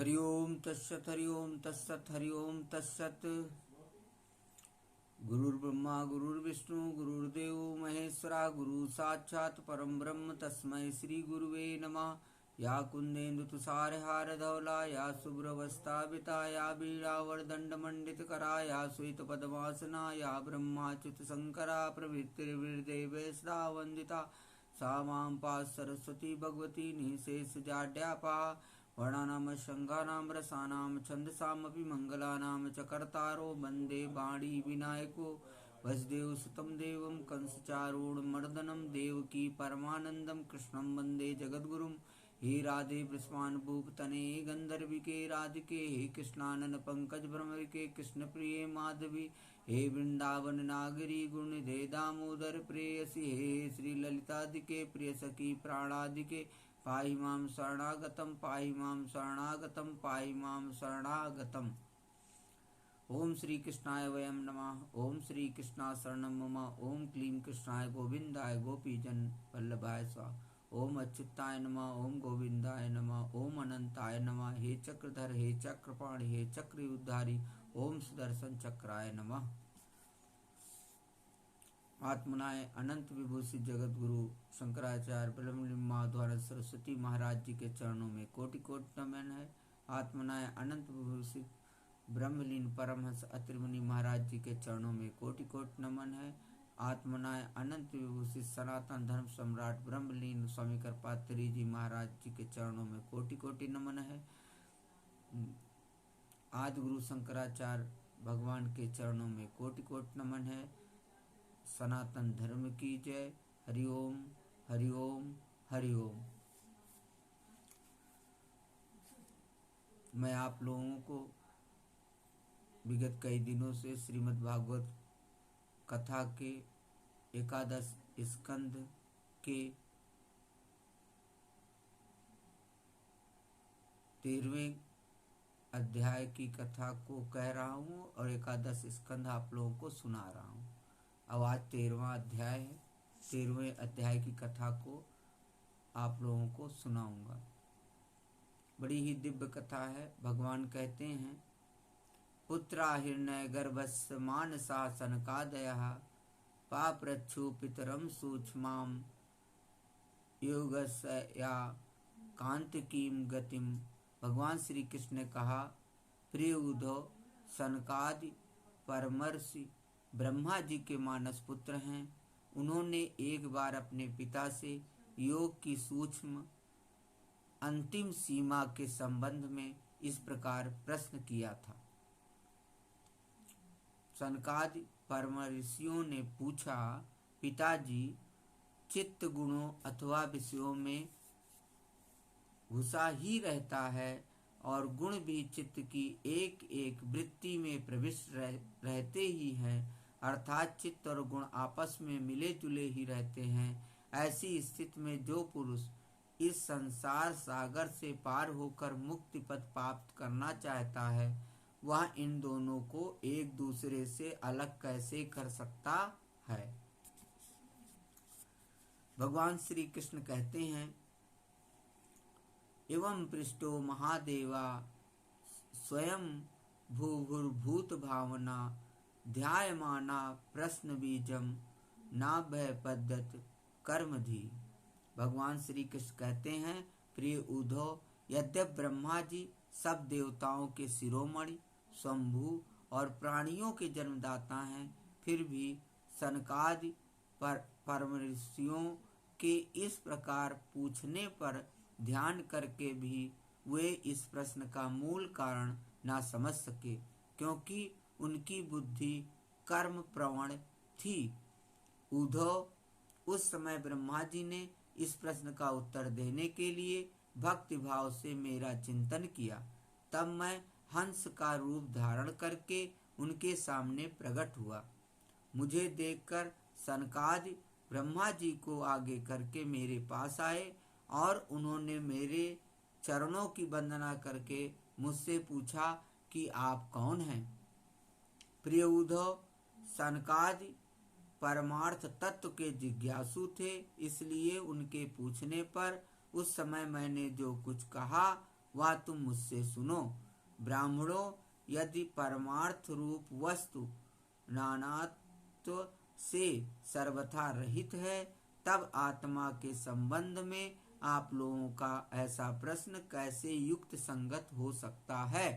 हरि ओम तत्सत हरि ओम तत्सत हरि ओम तत्सत। गुरुर्ब्रह्मा गुरुर्विष्णु गुरुर्देव महेश्वरा गुरु साक्षात् परम ब्रह्म तस्मै श्री गुरुवे नमः। या कुंदेन्दु तुषार हार धौला या शुभ्रवस्ताभिता या बीड़ावर्दंड मंडित करा या श्वेत पद्मासना या ब्रह्माच्युत शंकरा प्रभृतिर्देव सदा वंदिता। सा मां पाः सरस्वती भगवती निःशेष जाड्यापा। वर्णानां शङ्खानां रसानां छन्दसामपि मङ्गलानां च कर्तारो वन्दे वाणी विनायको वसुदेवसुतं देवं कंसचारूढमर्दनं देवकी परमानन्दं कृष्णं वन्दे जगद्गुरुं। हे राधे वृषभानुभूपतने गन्धर्विके राधिके हे कृष्णानन पंकज भ्रमरिके कृष्णप्रिये माधवी। हे वृंदावन नागरी गुणनिधे दामोदर प्रेयसी हे श्रीललितादिके प्रियसखी प्राणादिके। पाहि मां शरणागतं पाहि मां शरणागतं पाहि मां शरणागतम्। ओम श्री कृष्णाय वयं नमः। ओम श्री कृष्णा शरणं मम। ओम क्लीं कृष्णाय गोविंदाय गोपीजन वल्लभाय स्वाहा। ओम अच्युताय नमः। ओम गोविंदाय नमः। ओम अनंताय नमः। हे चक्रधर हे चक्रपाणि हे चक्रयुधारी ओम सुदर्शन चक्राय नमः। आत्मनाय अनंत विभूषित जगत गुरु शंकराचार्य ब्रह्मलीन माधवानंद सरस्वती महाराज जी के चरणों में कोटि कोटि नमन है। आत्मनाय अनंत विभूषित ब्रह्मलीन परमहंस अत्रिमुनि महाराज जी के चरणों में कोटि कोटि नमन है। आत्मनाय अनंत विभूषित सनातन धर्म सम्राट ब्रह्मलीन स्वामी कृपात्री जी महाराज जी के चरणों में कोटि कोटि नमन है। आदि गुरु शंकराचार्य भगवान के चरणों में कोटि कोटि नमन है। सनातन धर्म की जय। हरि ओम हरि ओम हरि ओम। मैं आप लोगों को विगत कई दिनों से श्रीमद् भागवत कथा के एकादश स्कंद के 13वें अध्याय की कथा को कह रहा हूँ और एकादश स्कंद आप लोगों को सुना रहा हूँ। अब आज 13वां अध्याय है। 13वें अध्याय की कथा को आप लोगों को सुनाऊंगा। बड़ी ही दिव्य कथा है। भगवान कहते हैं पुत्रा हिरण्य गर्भस्य मानसा सनकादयः पाप्रच्छु पितरम सूक्ष्मां योगस्या कांतिकीं गतिम। भगवान श्री कृष्ण ने कहा प्रिय उद्धव, सनकादि परमर्षि ब्रह्मा जी के मानस पुत्र हैं। उन्होंने एक बार अपने पिता से योग की सूक्ष्म अंतिम सीमा के संबंध में इस प्रकार प्रश्न किया था। सनकादि परमर्षियों ने पूछा, पिताजी, चित्त गुणों अथवा विषयों में घुसा ही रहता है और गुण भी चित्त की एक एक वृत्ति में प्रविष्ट रहते ही हैं, अर्थात चित्त और गुण आपस में मिले जुले ही रहते हैं। ऐसी स्थिति में जो पुरुष इस संसार सागर से पार होकर मुक्ति पद प्राप्त करना चाहता है, वह इन दोनों को एक दूसरे से अलग कैसे कर सकता है। भगवान श्री कृष्ण कहते हैं एवं पृष्ठो महादेवा स्वयं भूभुर्भूत भावना ध्यायमाना प्रश्न बीजम नाभ्यपद्यत कर्मधि। भगवान श्री कृष्ण कहते हैं प्रिय उद्धव, यद्यप ब्रह्मा जी सब देवताओं के शिरोमणि स्वयंभू और प्राणियों के जन्मदाता हैं, फिर भी सनकादि परमर्षियों के इस प्रकार पूछने पर ध्यान करके भी वे इस प्रश्न का मूल कारण ना समझ सके, क्योंकि उनकी बुद्धि कर्म प्रवण थी। उद्धव, उस समय ब्रह्मा जी ने इस प्रश्न का उत्तर देने के लिए भक्ति भाव से मेरा चिंतन किया। तब मैं हंस का रूप धारण करके उनके सामने प्रकट हुआ। मुझे देखकर सनकादि ब्रह्मा जी को आगे करके मेरे पास आए और उन्होंने मेरे चरणों की वंदना करके मुझसे पूछा कि आप कौन हैं। प्रिय उद्धव, सनकादि परमार्थ तत्व के जिज्ञासु थे, इसलिए उनके पूछने पर उस समय मैंने जो कुछ कहा वह तुम मुझसे सुनो। ब्राह्मणों, यदि परमार्थ रूप वस्तु नानात्व से सर्वथा रहित है, तब आत्मा के संबंध में आप लोगों का ऐसा प्रश्न कैसे युक्त संगत हो सकता है?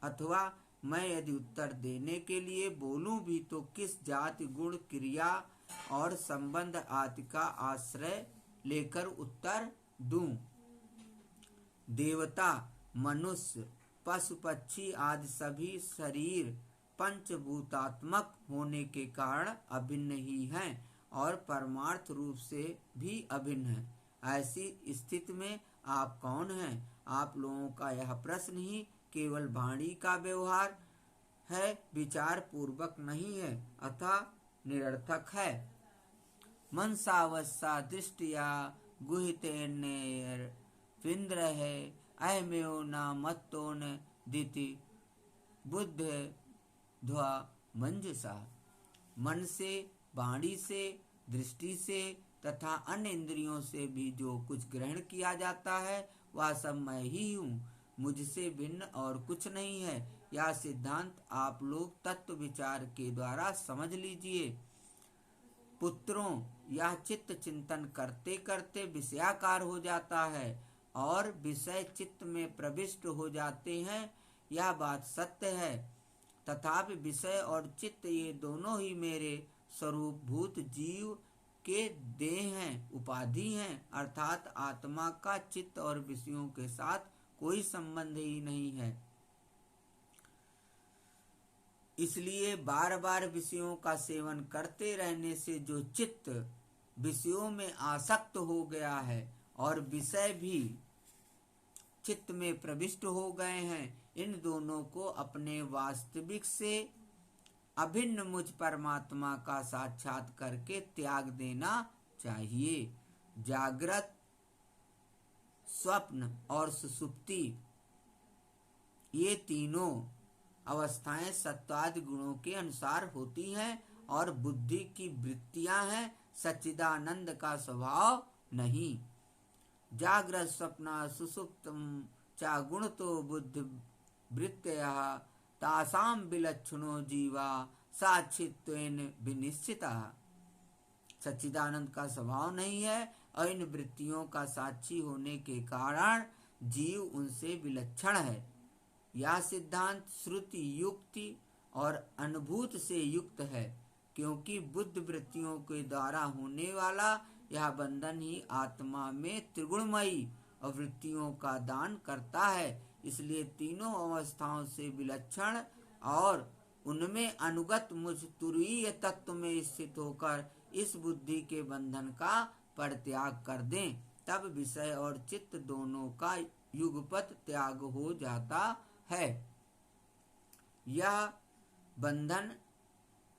अथवा मैं यदि उत्तर देने के लिए बोलूं भी तो किस जाति, गुण, क्रिया और संबंध आदि का आश्रय लेकर उत्तर दूं? देवता, मनुष्य, पशु, पक्षी आदि सभी शरीर पंचभूतात्मक होने के कारण अभिन्न ही हैं और परमार्थ रूप से भी अभिन्न हैं। ऐसी स्थिति में आप कौन हैं? आप लोगों का यह प्रश्न ही केवल वाणी का व्यवहार है, विचार पूर्वक नहीं है, अतः निरर्थक है। मनसावस्या दृष्टिया गुहितेन्नेर्विन्द्र है अहमेव न मत्तो न दिति बुद्ध ध्वा मंजुषा। मन से, वाणी से, दृष्टि से तथा अन्य इंद्रियों से भी जो कुछ ग्रहण किया जाता है वह सब मैं ही हूँ, मुझसे भिन्न और कुछ नहीं है। यह सिद्धांत आप लोग तत्व विचार के द्वारा समझ लीजिए। पुत्रों, यह चित्त चिंतन करते करते विषयाकार हो जाता है और विषय चित्त में प्रविष्ट हो जाते हैं, यह बात सत्य है। तथापि विषय और चित्त ये दोनों ही मेरे स्वरूपभूत जीव के देह हैं, उपाधि हैं, अर्थात आत्मा का चित्त और विषयों के साथ कोई संबंध ही नहीं है। इसलिए बार बार विषयों का सेवन करते रहने से जो चित्त विषयों में आसक्त हो गया है और विषय भी चित्त में प्रविष्ट हो गए हैं, इन दोनों को अपने वास्तविक से अभिन्न मुझ परमात्मा का साक्षात करके त्याग देना चाहिए। जागृत, स्वप्न और सुषुप्ति ये तीनों अवस्थाएं सत्वादि गुणों के अनुसार होती हैं और बुद्धि की वृत्तियां हैं, सच्चिदानंद का स्वभाव नहीं। जागृत, स्वप्न, सुषुप्तम चा गुण तो बुद्धि वृत्तयः तासाम विलक्षणो जीवा साक्षित्वेन विनिश्चितः। सच्चिदानंद का स्वभाव नहीं है और इन वृत्तियों का साक्षी होने के कारण जीव उनसे विलक्षण है। यह सिद्धांत श्रुति, युक्ति और अनुभूत से युक्त है, क्योंकि बुद्ध वृत्तियों के द्वारा होने वाला यह बंधन ही आत्मा में त्रिगुणमयी और वृत्तियों का दान करता है। इसलिए तीनों अवस्थाओं से विलक्षण और उनमें अनुगत मुझ तुरीय तत्व में स्थित होकर इस बुद्धि के बंधन का परित्याग कर दें, तब विषय और चित्त दोनों का युगपत त्याग हो जाता है। यह बंधन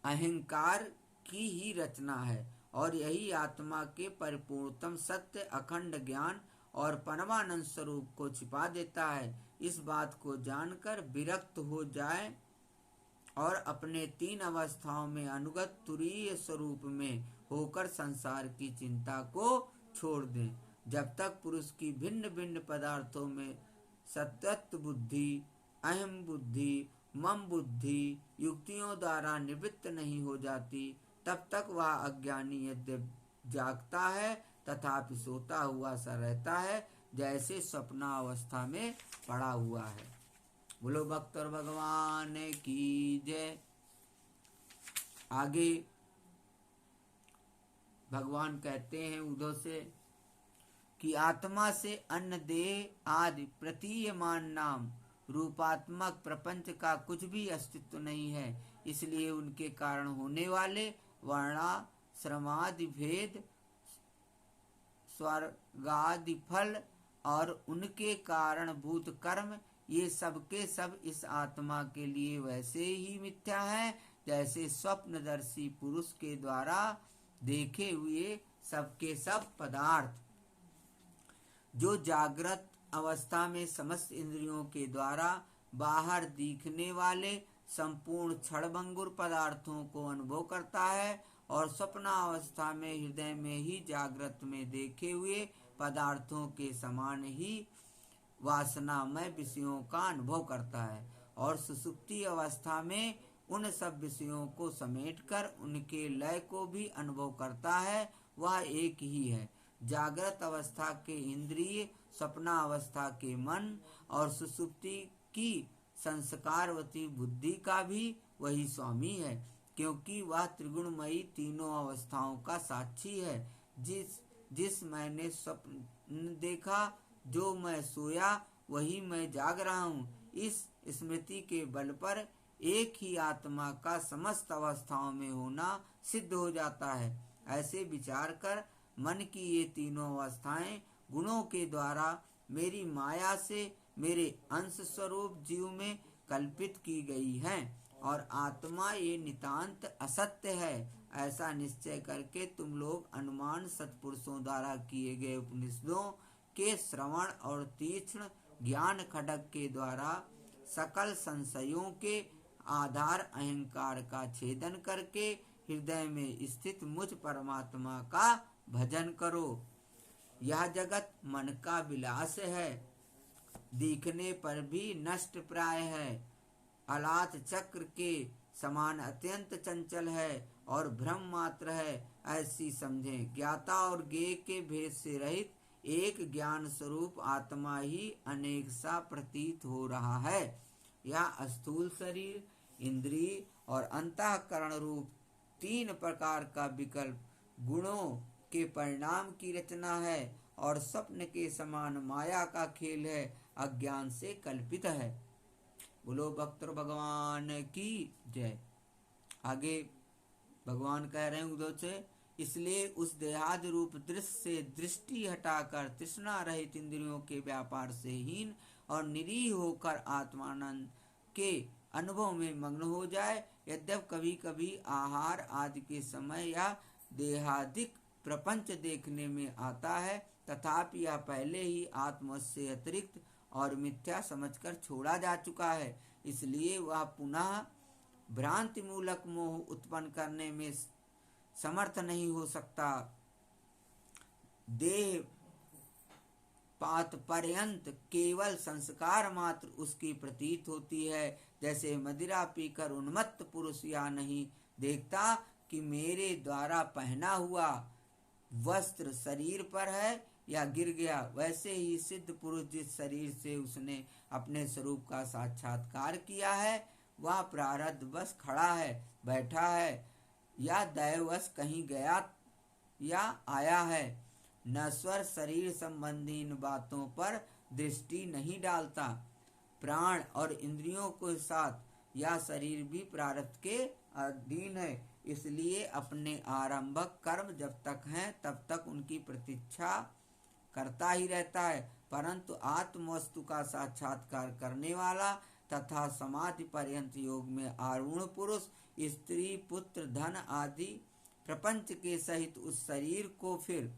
अहंकार की ही रचना है और यही आत्मा के परिपूर्णतम सत्य, अखंड ज्ञान और परमानंद स्वरूप को छिपा देता है। इस बात को जानकर विरक्त हो जाए और अपने तीन अवस्थाओं में अनुगत तुरीय स्वरूप में होकर संसार की चिंता को छोड़ दें। जब तक पुरुष की भिन्न भिन्न पदार्थों में सत्वत्व बुद्धि, अहम बुद्धि, मम बुद्धि युक्तियों द्वारा निवृत्त नहीं हो जाती, तब तक वह अज्ञानी यद्यपि जागता है तथापि सोता हुआ सा रहता है, जैसे स्वप्नावस्था में पड़ा हुआ है। बोलो भक्तर भगवान की जय। आगे भगवान कहते हैं उद्धव से कि आत्मा से अन्न, देह आदि प्रतीयमान नाम रूपात्मक प्रपंच का कुछ भी अस्तित्व नहीं है। इसलिए उनके कारण होने वाले वर्णाश्रमादि भेद, स्वर्गादि फल और उनके कारण भूत कर्म, ये सब के सब इस आत्मा के लिए वैसे ही मिथ्या हैं जैसे स्वप्नदर्शी पुरुष के द्वारा देखे हुए सबके सब पदार्थ। जो जागृत अवस्था में समस्त इंद्रियों के द्वारा बाहर दिखने वाले संपूर्ण क्षणभंगुर पदार्थों को अनुभव करता है और स्वप्नावस्था में हृदय में ही जागृत में देखे हुए पदार्थों के समान ही वासनामय विषयों का अनुभव करता है और सुसुप्ति अवस्था में उन सब विषयों को समेटकर उनके लय को भी अनुभव करता है, वह एक ही है। जागृत अवस्था के इंद्रिय, स्वप्ना अवस्था के मन और सुसुप्ति की संस्कारवती बुद्धि का भी वही स्वामी है, क्योंकि वह त्रिगुणमयी तीनों अवस्थाओं का साक्षी है। जिस मैंने स्वप्न देखा, जो मैं सोया, वही मैं जाग रहा हूँ। इस स्मृति के बल पर एक ही आत्मा का समस्त अवस्थाओं में होना सिद्ध हो जाता है। ऐसे विचार कर मन की ये तीनों अवस्थाएं गुणों के द्वारा मेरी माया से मेरे अंश स्वरूप जीव में कल्पित की गई हैं और आत्मा ये नितांत असत्य है। ऐसा निश्चय करके तुम लोग अनुमान सत्पुरुषों द्वारा किए गए उपनिषदों के श्रवण और तीक्ष्ण ज्ञान खड्ग के द्वारा सकल संशयों के आधार अहंकार का छेदन करके हृदय में स्थित मुझ परमात्मा का भजन करो। यह जगत मन का विलास है, दिखने पर भी नष्ट प्राय है, अलात चक्र के समान अत्यंत चंचल है और भ्रम मात्र है, ऐसी समझें। ज्ञाता और ज्ञेय के भेद से रहित एक ज्ञान स्वरूप आत्मा ही अनेक सा प्रतीत हो रहा है। यह स्थूल शरीर, इंद्रिय और अंतःकरण रूप तीन प्रकार का विकल्प गुणों के परिणाम की रचना है और स्वप्न के समान माया का खेल है, अज्ञान से कल्पित है। बोलो भक्त भगवान की जय। आगे भगवान कह रहे हैं उद्धव से, इसलिए उस देहादि रूप दृश्य से दृष्टि हटाकर तृष्णा रहित इंद्रियों के व्यापार से हीन और निरीह होकर आत्मानंद के अनुभव में मग्न हो जाए। यद्यप कभी कभी आहार आदि के समय या देहादिक प्रपंच देखने में आता है, तथापि यह पहले ही आत्मा से अतिरिक्त और मिथ्या समझकर छोड़ा जा चुका है। इसलिए वह पुनः भ्रांति मूलक मोह उत्पन्न करने में समर्थ नहीं हो सकता। देह पात पर्यंत केवल संस्कार मात्र उसकी प्रतीत होती है। जैसे मदिरा पीकर उन्मत्त पुरुष या नहीं देखता कि मेरे द्वारा पहना हुआ वस्त्र शरीर पर है या गिर गया, वैसे ही सिद्ध पुरुष जिस शरीर से उसने अपने स्वरूप का साक्षात्कार किया है, वह प्रारब्धवश खड़ा है, बैठा है या दैववश कहीं गया या आया है। नश्वर शरीर संबंधी इन बातों पर दृष्टि नहीं डालता। प्राण और इंद्रियों के साथ यह शरीर भी प्रारब्ध के अधीन है, इसलिए अपने आरंभक कर्म जब तक हैं तब तक उनकी प्रतीक्षा करता ही रहता है। परंतु आत्मवस्तु का साक्षात्कार करने वाला तथा समाधि पर्यंत योग में आरूढ़ पुरुष स्त्री पुत्र धन आदि प्रपंच के सहित उस शरीर को फिर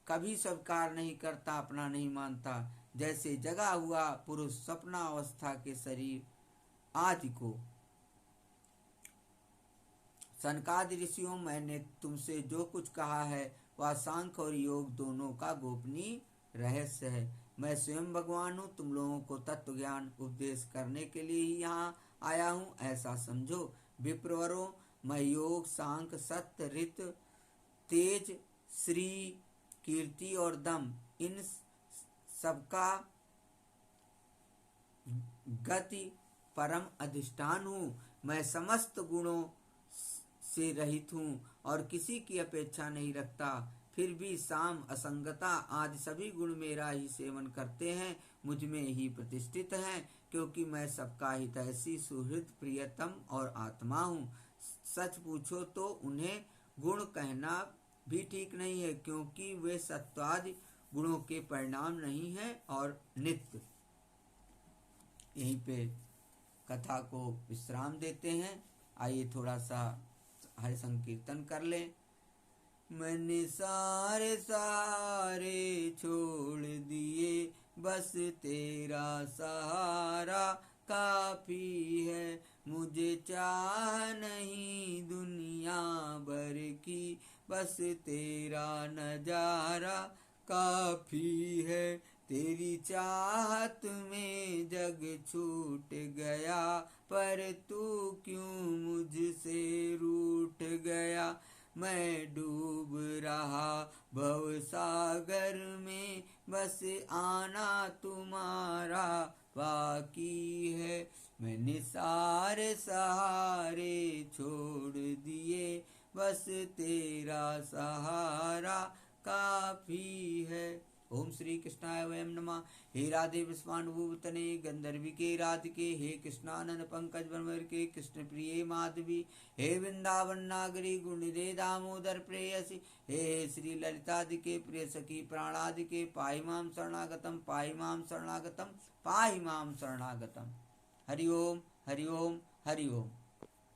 कभी स्वीकार नहीं करता, अपना नहीं मानता। जैसे जगा हुआ पुरुष स्वप्न अवस्था के शरीर आदि को। सनकादि ऋषियों, मैंने तुमसे जो कुछ कहा है वह सांख्य और योग दोनों का गोपनीय रहस्य है। मैं स्वयं भगवान हूँ, तुम लोगों को तत्व ज्ञान उपदेश करने के लिए ही यहाँ आया हूँ, ऐसा समझो। विप्रवरों, मैं योग, सांख्य, सत्य, रित, तेज, श्री, कीर्ति और दम, इन सबका गति परम अधिष्ठान हूँ। मैं समस्त गुणों से रहित हूँ और किसी की अपेक्षा नहीं रखता। फिर भी साम, असंगता आदि सभी गुण मेरा ही सेवन करते हैं, मुझ में ही प्रतिष्ठित हैं, क्योंकि मैं सबका हितैषी, सुहृद, प्रियतम और आत्मा हूँ। सच पूछो तो उन्हें गुण कहना भी ठीक नहीं है, क्योंकि वे सत्वादि गुणों के परिणाम नहीं हैं और नित्य। यहीं पे कथा को विश्राम देते हैं। आइए थोड़ा सा हरि संकीर्तन कर लें। मैंने सारे छोड़ दिए, बस तेरा सहारा काफी है। मुझे चाह नहीं दुनिया भर की, बस तेरा नजारा काफी है। तेरी चाहत में जग छूट गया, पर तू क्यों मुझसे रूठ गया। मैं डूब रहा भव सागर में, बस आना तुम्हारा बाकी है। मैंने सारे सहारे छोड़ दिए, बस तेरा सहारा काफी है। ओम श्री कृष्णाय वयम नमः। हे राधे विश्वानुभूतने गंधर्विके राधिके, हे कृष्णानन पंकज बनवर के कृष्ण प्रिय माधवी, हे वृंदावन नागरी गुणिदे दामोदर प्रेयसी, हे श्री ललितादिके प्रिय सखी प्राणादिके, पाहि मां शरणागतम पाहि मां शरणागतम पाहि मां शरणागतम। हरि ओम हरि ओम हरि ओम।